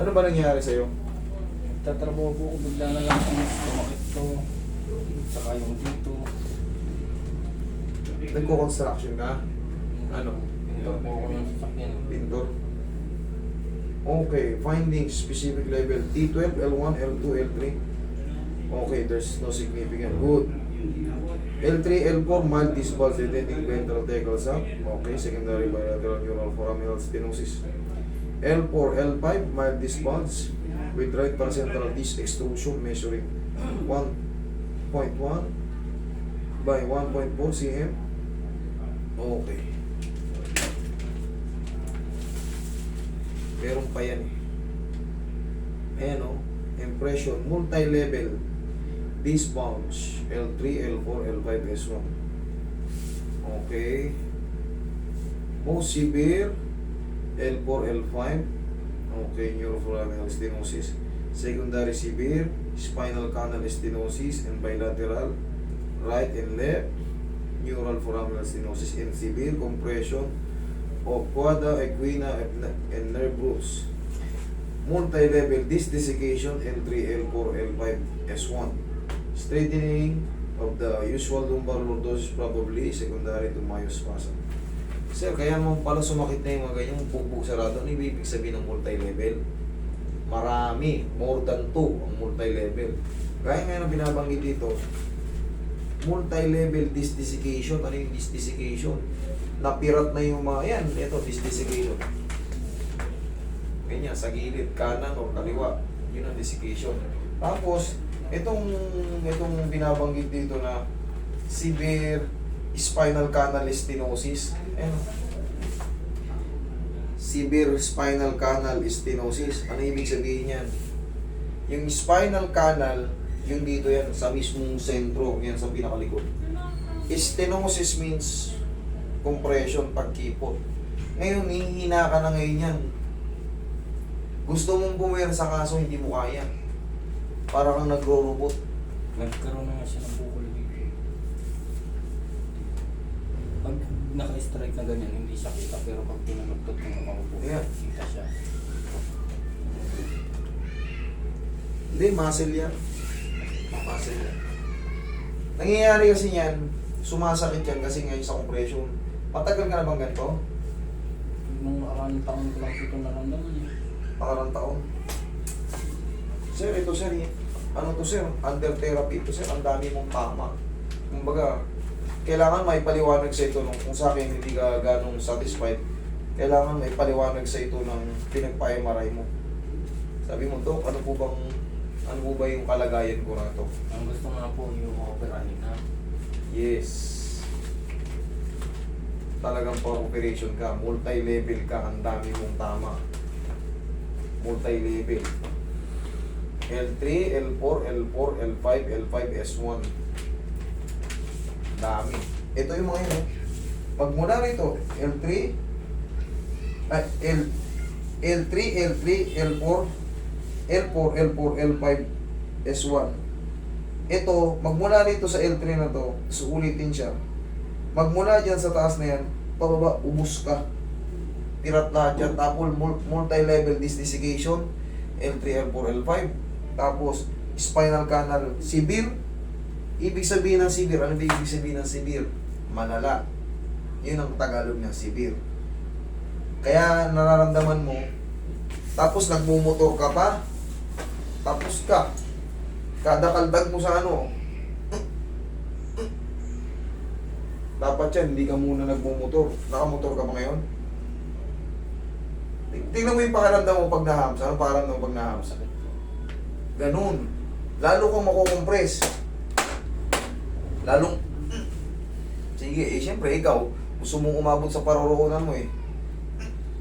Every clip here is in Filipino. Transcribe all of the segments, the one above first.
Ano ba nangyari sa'yo? Tatrabaho po ako, bigla na lang ang tumakit to. Saka yung dito. Nagko-construction ka? Ano? Pintor po ako ng sasakyan. Pintor? Okay, findings, specific level T12, L1, L2, L3. Okay, there's no significant. Good. L3, L4, mild disc bulge detecting ventral thecal sac. Okay, secondary bilateral neural foraminal stenosis. L4, L5, mild disc bulge with right paracentral disc extrusion measuring 1.1 by 1.4 cm. Okay. Meron pa yan eh. Ayan o. Impression. Multi-level. Disc bulge. L3, L4, L5, S1. Okay. Most severe. L4, L5. Okay. Neuroforaminal stenosis. Secondary severe. Spinal canal stenosis and bilateral. Right and left. Neural foraminal stenosis and severe compression of quadra, equina, and nerve roots. Multi-level disc desiccation L3, L4, L5, S1. Straightening of the usual lumbar lordosis probably secondary to myospasm. Sir, kaya mo pala sumakit na yung mga ganyang bugbog sarado. Ano ibig sabihin ng multi-level? Marami, more than 2 ang multi-level. Kaya nga na binabanggit dito, multi-level disc desiccation. Ano yung disc desiccation? Napirat na yung mga yan. Ito, disc desiccation. Ganyan, sa gilid, kanan o kaliwa. Yun ang desiccation. Tapos, itong binabanggit dito na severe spinal canal stenosis. Ano? Severe spinal canal stenosis. Ano ibig sabihin yan? Yung spinal canal, yung dito yan, sa mismong sentro, yan sa pinakalikod. Stenosis means compression, pagkipot. Ngayon, hihina ka na ngayon yan. Gusto mong puwersa kaso hindi mo kaya. Para kang nagro-robot. Nagkaroon na nga siya ng bukol dito. Pag naka-strike na ganyan, hindi siya kita. Pero pag pinalugtot ng nakaupo, Yeah. kita siya. Hindi, muscle yan. Muscle yan. Nangyayari kasi yan, sumasakit yan kasi ngayon sa compression. Matagal ka na bang ganito? Nung nakaraang taon ko lang ito naramdaman eh. Nakarang taon. Sir, ito sir, ano to sir? Under therapy ito sir, ang dami mong tama. Kumbaga, kailangan may paliwanag sa ito kung sa akin hindi ka ganong satisfied. Kailangan may paliwanag sa ito ng pinagpa-MRI mo. Sabi mo, Dok, ano po ba yung kalagayan ko na to? Ang gusto nga po yung operahin na. Yes. Talagang pa-operation ka, multi-level ka, ang dami mong tama. Multi-level. L3, L4, L4, L5, L5, S1. Dami. Ito yung mga yun. Pagmula rito, L3, L3, L3, L4, L4, L4, L5, S1. Ito, magmula rito sa L3 na to, suulitin siya. Magmula dyan sa taas na yan, pababa, ubus ka. Tirat lahat dyan. Tapos multi-level disc desiccation, L3, L4, L5. Tapos, spinal canal severe. Ibig sabihin ng severe, ano ba ibig sabihin ng severe? Malala. Yun ang Tagalog niya, severe. Kaya nararamdaman mo, tapos nagmumotor ka pa, tapos kada kaldag mo sa ano, dapat yan, hindi ka muna nagmumotor. Nakamotor ka ba ngayon? Tingnan mo yung pakiramdam mo pag nahams. Ano pakiramdam mo pag nahams? Ganun. Lalo kang makukompress. Lalong, sige, siyempre ikaw, gusto mong umabot sa paroroonan mo eh.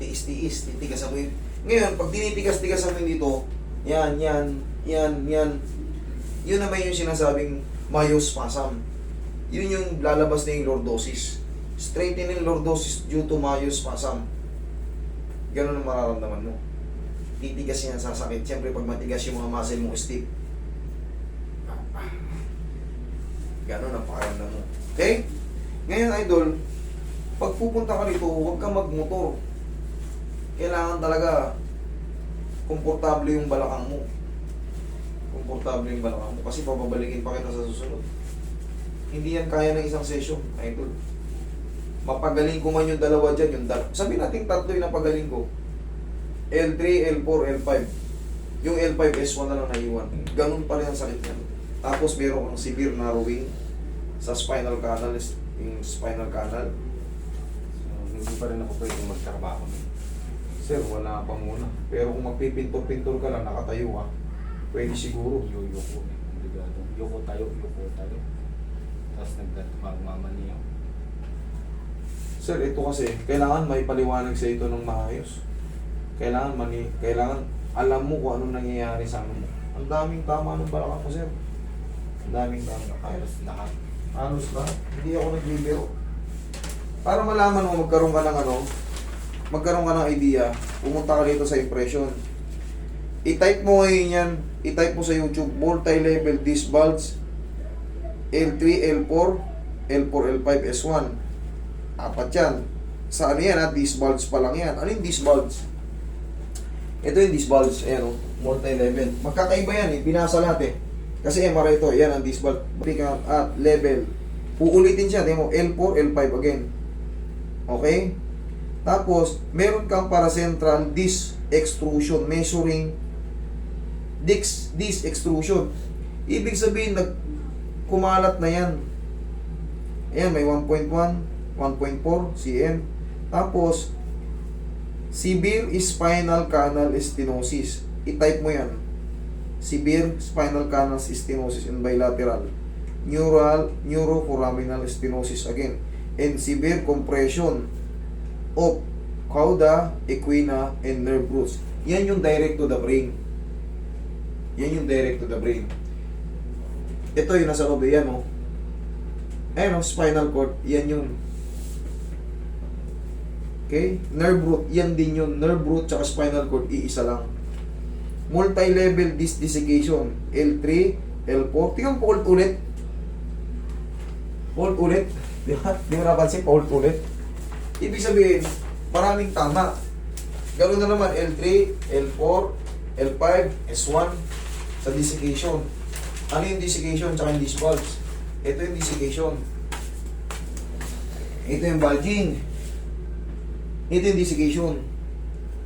Tiis-tiis, titigasan mo yun. Ngayon, pag tinitigas-tigasan mo dito, yan. Yun naman yung sinasabing myospasm. Yun yung lalabas na yung lordosis. Straightening lordosis due to myospasm. Ganun ang mararamdaman mo. Titigas yan, sasakit. Siyempre, pag matigas yung mga muscle mo, stiff. Ganun ang pakiramdam mo. Okay? Ngayon, idol, pag pupunta ka rito, huwag kang magmotor. Kailangan talaga komportable yung balakang mo. Komportable yung balakang mo. Kasi papabalikin pa kita sa susunod. Hindi yan kaya ng isang session, idol. Mapagaling ko man yung dalawa dyan, sabi natin tatlo yung napagaling ko. L3, L4, L5. Yung L5, S1 na lang naiwan. Ganun pa rin ang sakit niya. Tapos meron kang severe narrowing sa spinal canal, yung spinal canal. So, hindi pa rin ako pwedeng magtrabaho. Sir, wala pa muna. Pero kung magpipintor-pintor ka lang, nakatayo ka, pwede siguro. Yuko. Obligado. Yuko tayo. Tapos magmamaniyo. Sir, ito kasi, kailangan may paliwanag sa ito ng maayos. Kailangan alam mo kung anong nangyayari sa ano mo. Ang daming tama ng balakang mo, sir. Ang daming tama. Halos lahat. Halos na. Hindi ako nagbibiro. Para malaman mo, magkaroon ka ng idea, pumunta ka dito sa impression. I-type mo ngayon yan, i-type mo sa YouTube, multi-level disc bulge, L3, L4, L4, L5, S1. Apat yan. Sa ano yan ha? Disc bulge pa lang yan. Ano yung disc bulge? Ito yung disc bulge. Ayan o. Multi-level. Magkakaiba yan eh. Binasa lahat eh. Kasi MRI ito. Yan ang disc bulge. At level. Uulitin siya. Tingnan mo. L4, L5 again. Okay? Tapos, meron kang paracentral disc extrusion. Measuring disc extrusion. Ibig sabihin, kumalat na yan. Ayan, may 1.1, 1.4 cm. Tapos, severe spinal canal stenosis. I-type mo yan. Severe spinal canal stenosis and bilateral. Neuroforaminal stenosis again. And severe compression of cauda, equina, and nerve roots. Yan yung direct to the brain. Yan yung direct to the brain. Ito yung nasa loob. Yan o. Ayan o, spinal cord. Yan yun. Okay? Nerve root, yan din yun. Nerve root tsaka spinal cord, iisa lang. Multi-level disc desiccation. L3, L4. Tingnan po ulit. Hold ulit. Di ba? Di mo napansin? Hold ulit. Ibig sabihin, maraming tama. Ganoon na naman, L3, L4, L5, S1 sa desiccation. Ano yung desiccation tsaka yung disc bulge? Ito yung desiccation. Ito yung bulging. Ito yung desiccation.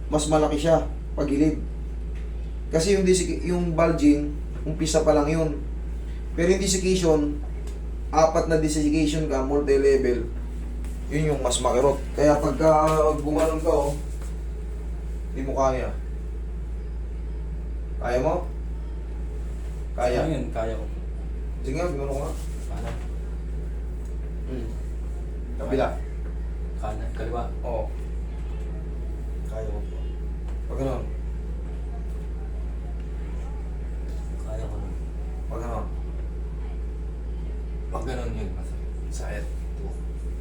Mas malaki siya pagilid. Kasi yung bulging, umpisa pa lang yun. Pero yung desiccation, 4 na desiccation ka, multi-level, yun yung mas makirot. Kaya pagka gumanon ka, oh, hindi mo kaya. Kaya mo? Kaya. Ayun, kaya ko. Sige nga, gumanon ka. Kanan. Kabila. Kanan. Kaliwa. Oo. Kaya ko po. Pag ganon. Kaya ko nun. Pag ganon. Pag ganun yun, masakit. Sakit. Ito.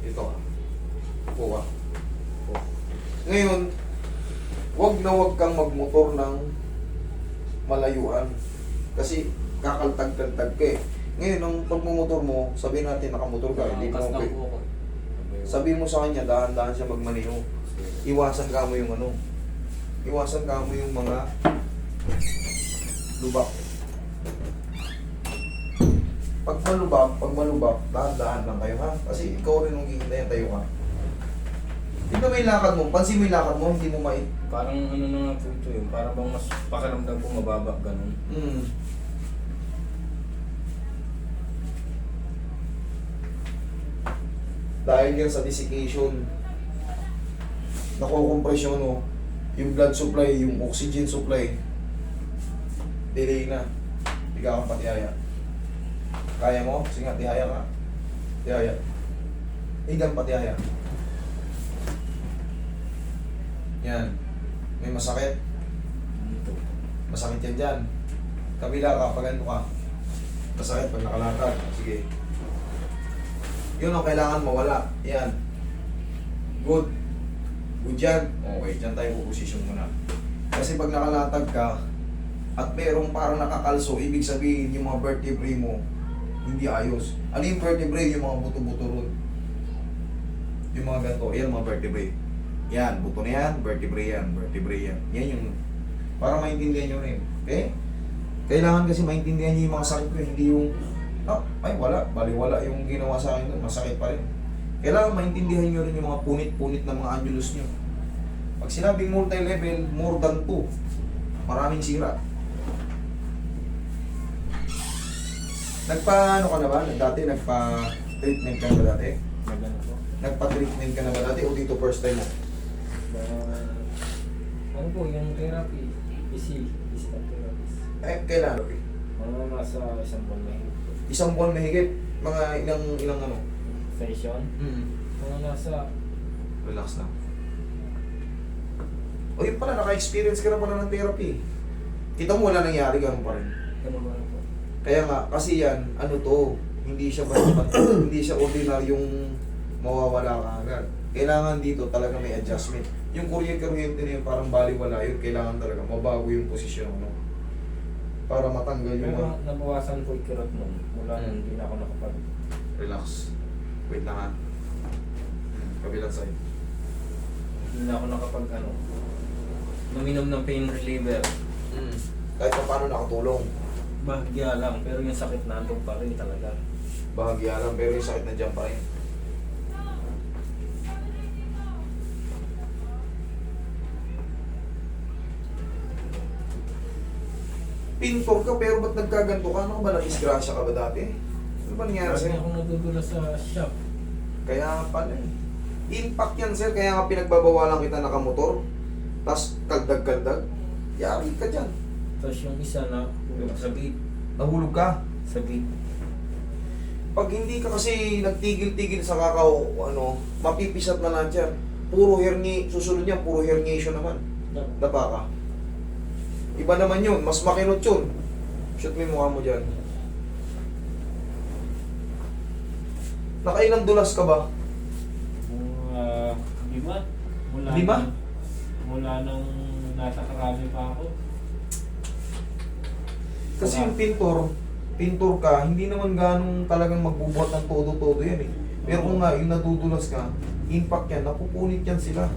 Ito ka. Upo ka. Upo. Ngayon, wag na wag kang magmotor ng malayuan. Kasi kakaltag-kaltag ka eh. Ngayon, nung pagmumotor mo, sabihin natin nakamotor ka, hindi mo Angkas okay. lang po ako. Sabihin mo sa kanya, dahan-dahan siya magmaneho. Iwasan ka mo yung ano. Iwasan ka mo yung mga lubak. Pag malubak, dahan-dahan lang kayo ha. Kasi ikaw rin ang hihintayin, tayo ka. Tignan mo yung lakad mo, pansin mo yung lakad mo, hindi mo Parang ano na nga po ito yun. Parang bang mas pakiramdam ko mababa, ganun. Dahil yan sa desiccation, nakukompresyon no, yung blood supply, yung oxygen supply, delay na. Hindi ka kang patihaya. Kaya mo? Sige nga, tihaya ka. Tihaya. Higang patihaya. Yan. May masakit. Dito. Masakit yan dyan. Kabila ka, pag ano ka. Masakit pag nakalakad. Sige. Yun ang kailangan mawala. Yan. Good. Good yan. Okay, dyan tayo puposisyon muna. Kasi pag nakalatag ka, at merong parang nakakalso, ibig sabihin yung mga vertebrae mo, hindi ayos. Ano yung vertebrae? Yung mga buto-buto ron. Yung mga ganito, yan mga vertebrae. Yan, buto na yan, vertebrae yan, vertebrae yan. Yan yung Para maintindihan nyo rin. Okay? Kailangan kasi maintindihan nyo yung mga sakit ko, hindi yung, ay wala, baliwala yung ginawa sa akin doon, masakit pa rin. Kailangan maintindihan nyo rin yung mga punit-punit ng mga annulus nyo. Pag sinabing multi-level, more than 2, maraming sira. Nagpa-ano ka na ba? Dati nagpa-treatment ka na ba dati? Magano po. Nagpa-treatment ka na ba dati o dito first time mo? Ano po, yung therapy, physical therapist. Kailan? Okay. Mga nasa isang buwan na higit po. Isang buwan mahigit? Mga ilang ano? Session? Mga nasa... Relax na. O yun pala, naka-experience ka na pala ng therapy. Kita mo wala nangyari, ganun pa rin. Ano ba po? Kaya nga, kasi yan, ano to, hindi siya hindi siya ordinaryong mawawala ka agad. Kailangan dito talaga may adjustment. Yung kuryente na yun, parang baliwala yun, kailangan talaga mabago yung posisyon mo. Para matanggal yung... Pero nabawasan po yung kirot nun. Mula nun, hindi na ako nakapag... Relax. Wait lang ha. Kabilang side. Hindi na ako nakapag ano... Luminom ng pain reliever. Kahit pa paano nakatulong. Bahagya lang, pero yung sakit nandun pa rin talaga. Bahagya lang, pero yung sakit na dyan pa rin. Pintor ka, pero ba't nagkaganto ka? Ano ka ba? Nag-isgrasya ka ba dati? Ano ba nangyari Kasi sa'yo? ako nadudulas sa shop. Kaya nga pala eh. Impact yan sir, kaya nga pinagbabawalan kita nakamotor. Tapos kaldag-kaldag. Yari ka dyan. Tapos yung isa na sa gate. Nahulog ka. Sa gate. Pag hindi ka kasi nagtigil-tigil sa kakao, ano, mapipisat na lahat yan. Puro susunod niya, puro herniation naman. Dapa ka. Iba naman yun, mas makinot yun. Shoot mo yung mukha mo dyan. Nakailang dulas ka ba? Lima. Lima? Mula nung nasa karami pa ako. Kasi yung pintor ka, hindi naman ganong talagang magbubuhat ng todo-todo yan eh. Pero kung nga, yung nadudulas ka, impact yan, napupunit yan sila.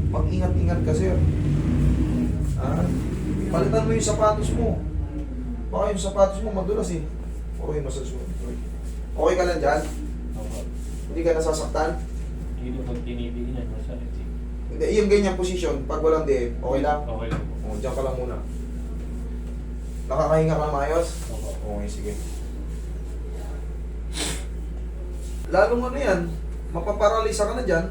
Mag-ingat-ingat ka sir. Palitan mo yung sapatos mo. Baka yung sapatos mo madulas eh. Okay, masasunod. Okay ka lang dyan? Ako. Hindi ka nasasaktan? Dito pag tinitingnan, masakit eh. Hindi, yung ganyan posisyon, pag walang diin, okay lang? Okay lang po. O, dyan ka lang muna. Nakakahinga ka na maayos? Ako. Okay, sige. Lalong ano yan, mapaparalisa ka na dyan.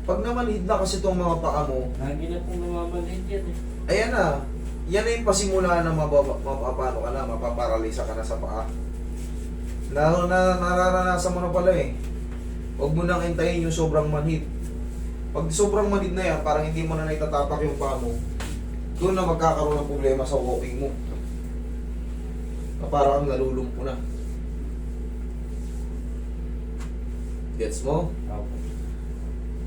Pag namanhid na kasi itong mga paa mo, Lagi na pong namamanhid yan eh. ayan na, yan na yung pasimula na mapapano ka na, mapaparalisa ka na sa paa. Nararanasan mo na pala eh. Huwag mo nang hintayin yung sobrang manhid. Pag sobrang manhid na yan, parang hindi mo na naitatapak yung paa mo, doon na magkakaroon ng problema sa walking mo. Na parang nalulumpo na. Gets mo? Ako.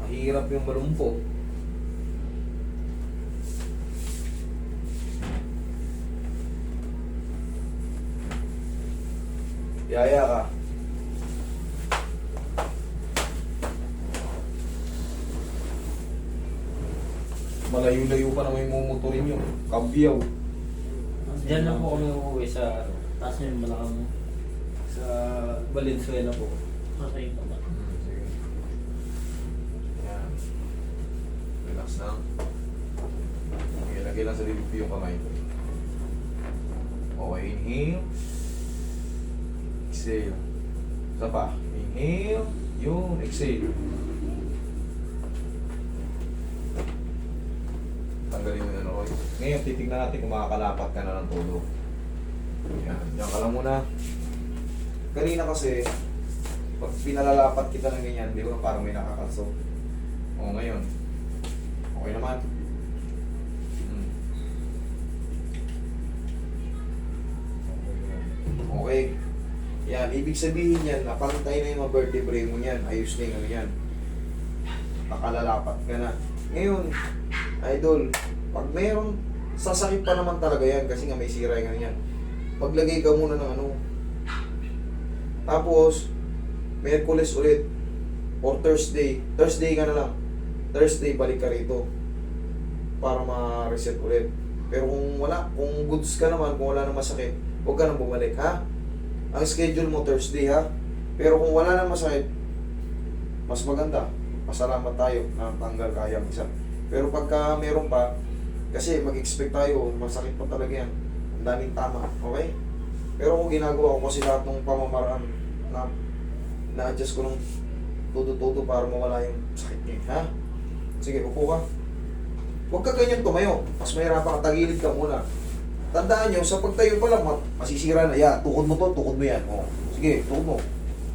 Mahirap yung malumpo. Yaya ka. Malayo-layo pa na may mumotorin yung kabiyaw. Diyan lang po kami uuwi sa taas yung malakang mo. Sa Valenzuela po. Okay pa ba? Sige. Yan. Relax lang. Okay, lagay lang sa dibdib yung kamay ko. Okay, inhale. Exhale. Isa pa. Inhale. Yun, exhale. Tanggalin mo na, Roy. Ngayon, titignan natin kung makakalapat ka na ng todo. Yan. Diyan ka lang muna. Kanina kasi, pag pinalalapat kita ng ganyan, di ba parang may nakakalso. O ngayon, okay naman. Okay. Yan, ibig sabihin yan, napantay na yung mga vertebrae mo yan, ayos na yung ano yan. Nakalalapat ka na. Ngayon, idol, pag mayroong sasakit pa naman talaga yan, kasi nga may sira yung ano yan, maglagay ka muna ng ano. Tapos, Merkules ulit, or Thursday ka na lang. Thursday, balik ka rito para ma-reset ulit. Pero kung wala, kung goods ka naman, kung wala nang masakit, huwag ka nang bumalik, ha? Ang schedule mo Thursday, ha? Pero kung wala nang masakit, mas maganda. Pasalamat tayo na tanggal kaya ang isa. Pero pagka meron pa, kasi mag-expect tayo, masakit pa talaga yan. Ang daming tama, okay? Pero kung ginagawa ko kasi lahat ng pamamaraan na na-adjust ko ng todo-todo para mawala yung sakit niya, ha? Sige, upo ka. Huwag ka ganyan tumayo. Mas mahirapan ka, tagilid ka muna. Tandaan nyo, sa pagtayo pa lang, masisira na. Yan, tukod mo to, tukod mo yan. O, sige, tukod mo.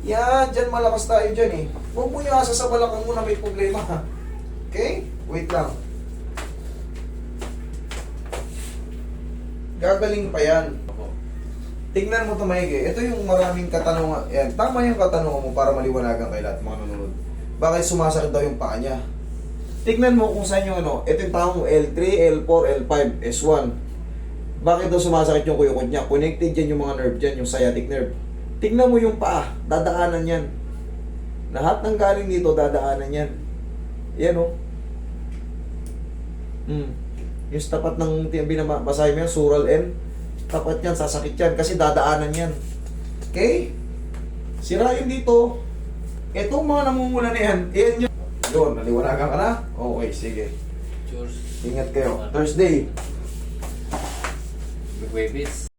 Yan, dyan malakas tayo dyan eh. Huwag mo yung asa sa balakang mo na may problema. Okay? Wait lang. Gagaling pa yan. Tingnan mo ito maigi. Ito yung maraming katanungan. Yan, tama yung katanungan mo para maliwanagan kay lahat mga nanonood. Bakit sumasakit daw yung paa niya? Tingnan mo kung saan yung ano. Ito yung tao mo, L3, L4, L5, S1. Bakit daw sumasakit yung kuyukod niya? Connected yan yung mga nerve dyan, yung sciatic nerve. Tingnan mo yung paa, dadaanan yan. Lahat ng galing dito, dadaanan yan. Yan o. Yung tapat ng binabasahin mo yan, sural N. Tapat yan, sasakit yan. Kasi dadaanan yan. Okay? Sira yun dito. Itong mga namumula na yan, yan yun. Yun, naliwanagan ka na? Okay, sige. Cheers. Ingat kayo. Thursday. Webis.